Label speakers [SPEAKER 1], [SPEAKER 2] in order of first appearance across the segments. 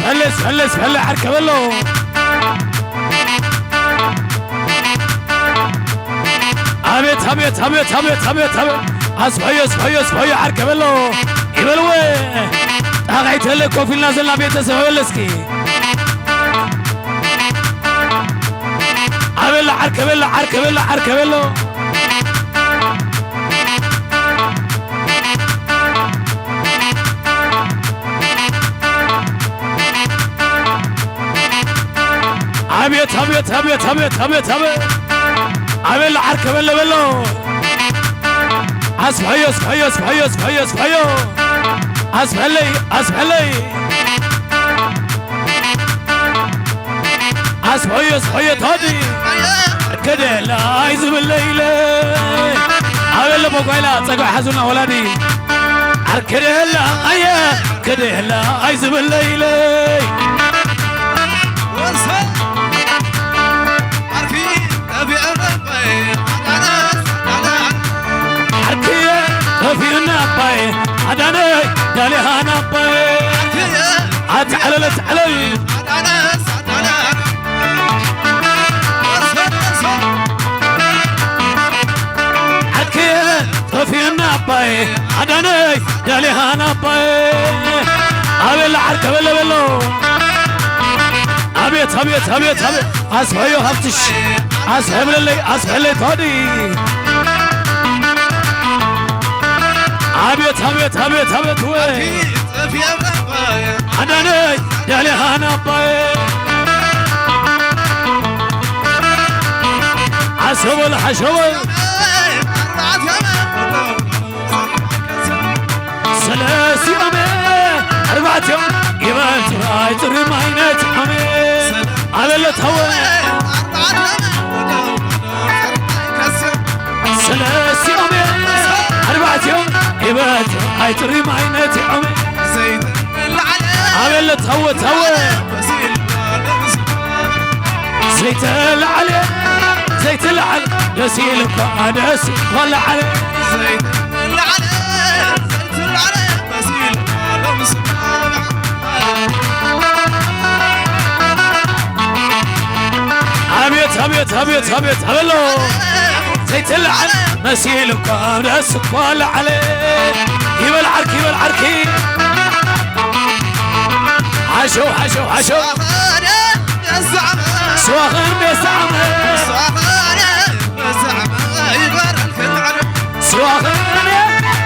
[SPEAKER 1] هلا حركة بلو هبيت اصبحي حركة بلو يبلوي اغيت لك وفي نازلنا بيت سوالسكي عمل حركة بلو هبيت عمل حركة بلو اصبحي اصبحي هادي كده لا عايز بالليل عمل موبايلات صقع حزنا ولادي كده لا كده لا عايز بالليل في النبي عدني دالي هنبي اتعلل حكي في النبي عدني دالي هنبي ابي العركة بلو ابيت اصبحي هفتش اصبحي لي تودي هبيت وين عدني دالي هنبي حشول سلاسي أمي 4 يوم يبات راي تري ماينات أمي على اللي تهوى سلاسي أمي 4 يوم يبات راي تري ماينات أمي على اللي تهوى زيت العلي يسيلك أنس ولا علي زيت العلي يسيلك أنس هبيت هبلو زيت العلي مسيلك أنس ولا علي يبل عركي عشو سواخن بيسعمه سواخن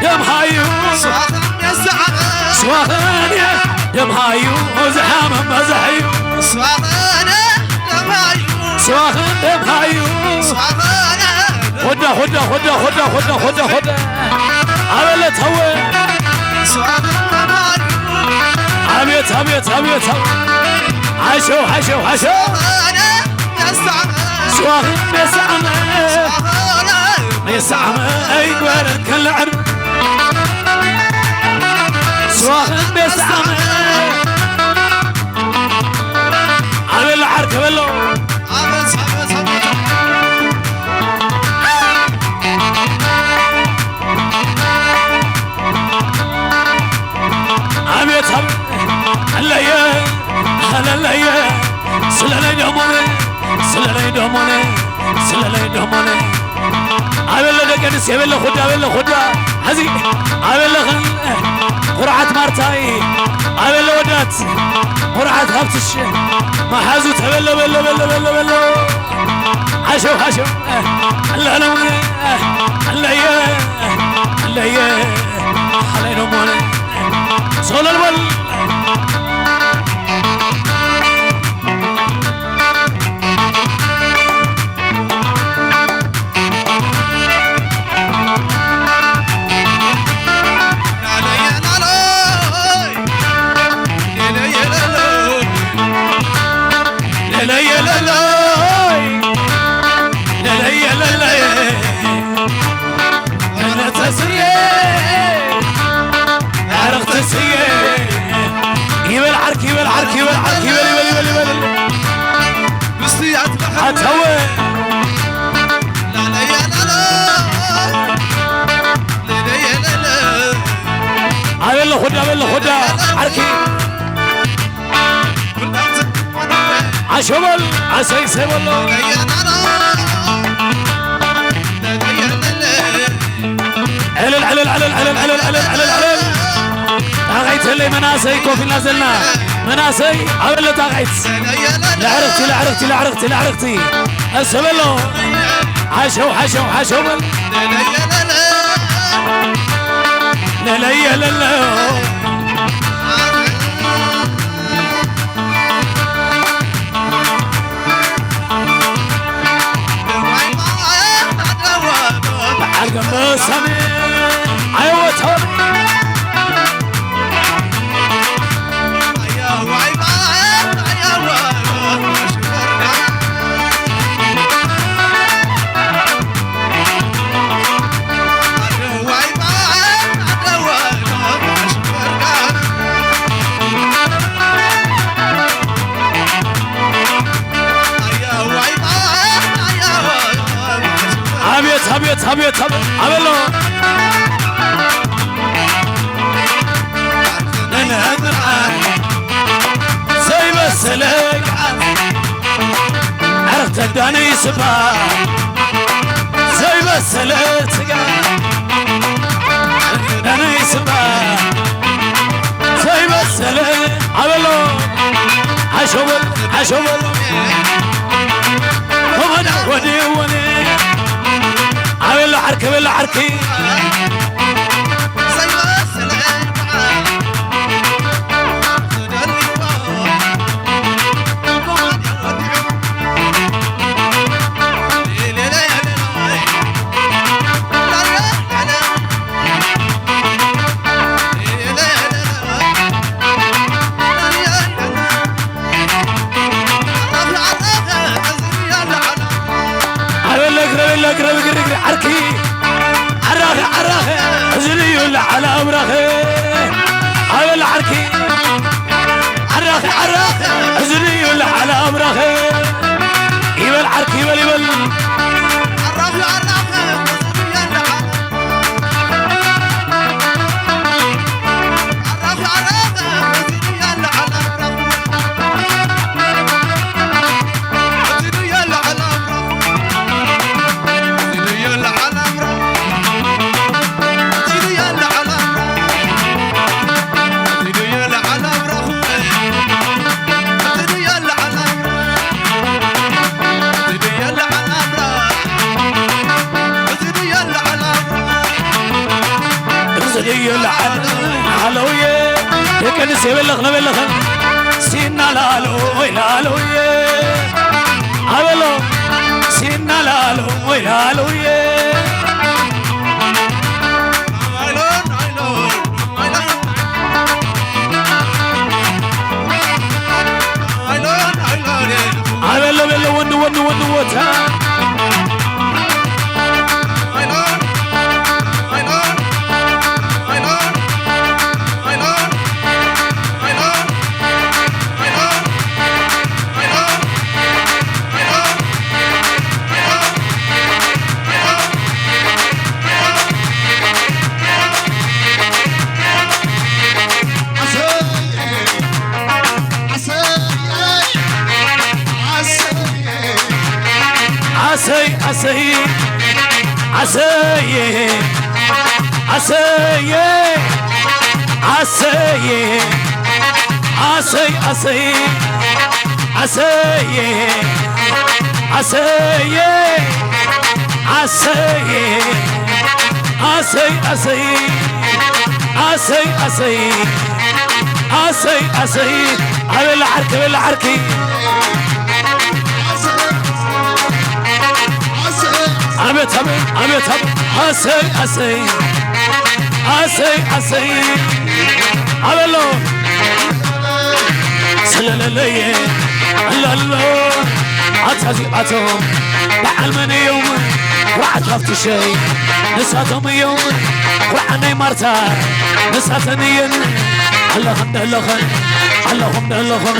[SPEAKER 1] يا محايو سواخن يا محايو وزحام مزحيو سواخن يا محايو هدى عملت هوى هبيت عشو سواخن بيسعمه ايقوار الكلعب سواخن بيسعمه على العركة بلو عبيت هلا يا سلالي دوموني عبيل دقنس يبيل خدا هزي عبيل قرعة مارتاي عبيل ودات قرعة هبتش ما حازو تبيل عشو هلا يا حلي دوموني صول الول يبل عركي بس هتهوى عبيل خدا عركي عشوبل عسي سيبلو علل علل علل علل علل علل علل علل تاغيت اللي مناسي كوفي نازلنا مناسي عمل تاغيت لعرفتي لعرفتي لعرفتي لعرفتي السبلو حشو حشو حشو بل لا لا يا لا لا القمة سامي ايوه توني هبيت هبيت هبيت عملو انا امرأة زي مسلك عرفت الداني سبا زي مسلك داني سبا زي مسلك عملو عشوبل عشوبل ومنا ودي وني عمل حركة عمل حركة زي ما السلام حركي عراخي عراخي أزلي ولا على أمراخي عمل حركي عراخي عراخي أزلي ولا على أمراخي يبل حركي يبل يبل عراخي عراخي علوية يكن سيبلغ نبلغ سينا لالو لالوية عملو سينا لالو لالوية عملو بلو ونو ونو ونو وتا عسي عسي عسي عسي عسي عسي عسي عسي عسي عسي عسي عسي عسي عسي عسي عسي على الحركة بالحركة عمت عمت عسي عسي عسي عسي عملو سلالي لالو عتازي عتهم بعلمن يوم وعد خفت شي نساتهم يوم وعني مرتا نساتني اللهم اللهم اللهم اللهم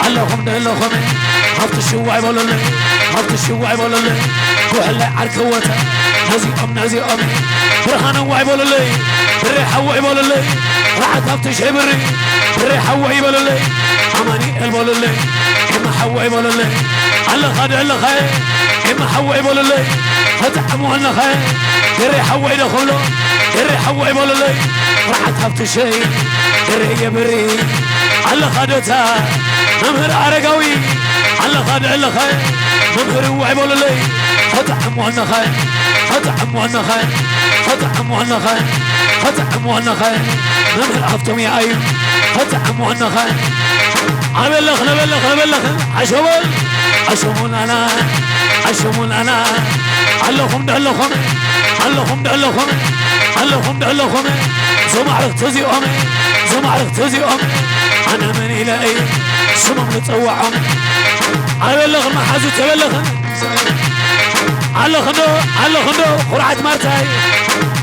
[SPEAKER 1] اللهم اللهم هفت الشوع بقول لي هفت الشوع بقول لي وهلا عركوته نزي أمي برهان وعي بقول لي الريحة وعي بقول لي راحت هفت شبري الريحة وعي بقول لي أماني البقول لي إما حوعي بقول لي الله خد الله خير إما حوعي بقول لي فتحموا الله خير الريحة وعي دخلوا الريحة وعي بقول لي راحت هفت شيء الريحة بري الله خدتها نمهر عرقوي الله خد الله خير نمهر وعي بقول لي فتحموا الله خير فتحموا الله خير فتحموا الله خير فتحموا الله خير نمهر عفتم يا أيوب فتحموا الله خير أبلغ عشمون أنا اللهم زمعرك تزي أمي أنا من إلهي سمم لتوع أمي أبلغ ما حزو تبلغ الله خندو قرعة مرتاي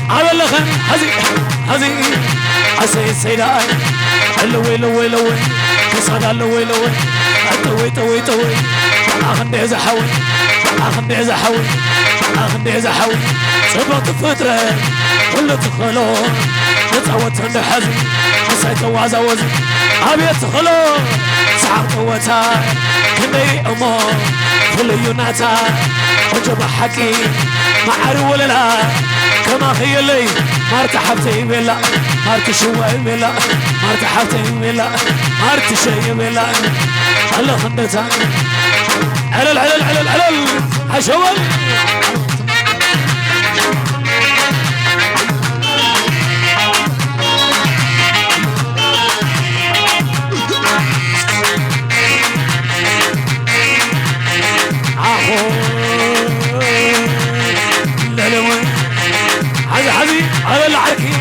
[SPEAKER 1] أبلغ هزي أسيد سيداي اللوي كساد اللوي توي أخندي زحوي صبت فترة كل تخلو نتعوت عند حزي نسيت وازوزي أبي تخلو سعر قوتاي كندي أمو فليوناتا وجب حكي معر ولا لا كما خيلي مارت حبتي بلا مارت شوي بلا مارت حبتي بلا مارت شي بلا الله خندتا علل عشوال حبي على العركي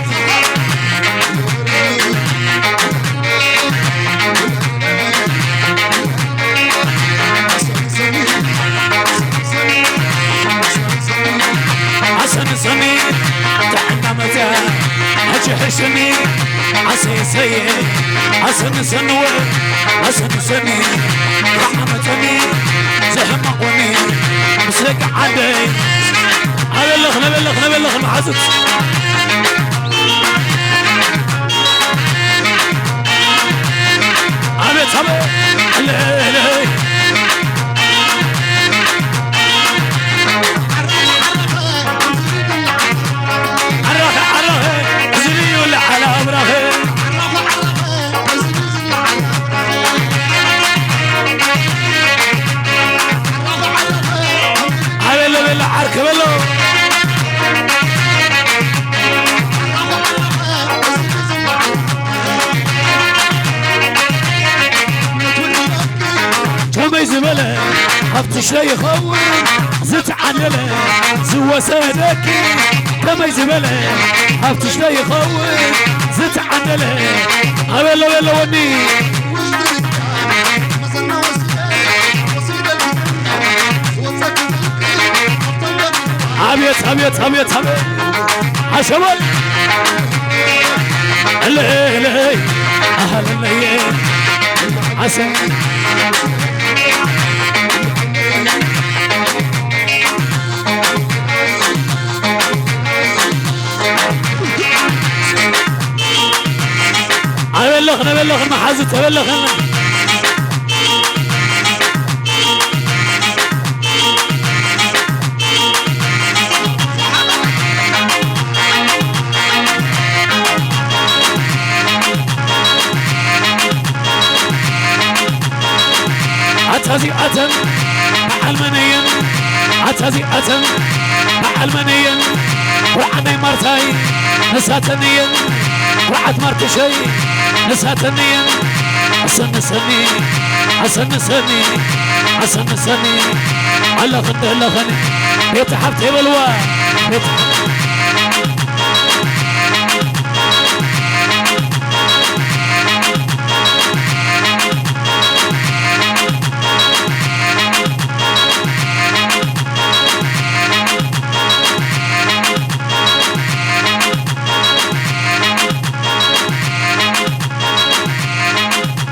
[SPEAKER 1] حسن سمي تحنا متى حجي حشني عسي سيء حسن سنوي حسن سمي رحمتني زهم قوني مسلك عدي نبلغ محاسد عبيت اللي عرخ زلي ولا على أمره عبيت عرك بلو زبله هفت شي خور زت عنله زوا سادك كما زبله هفت شي خور زت عنله ولا وني عبيت عشوال اللي أهل الليل عسى بلغ المحازة بلغنا عتازي أتن مع المنين عتازي أتن مع المنين وعني مرتاي نساتنين وعد مرت شيء نساتنين حسن سني على خني بيت حبتي بالوا بيت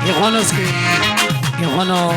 [SPEAKER 1] يخونوسكي يخونو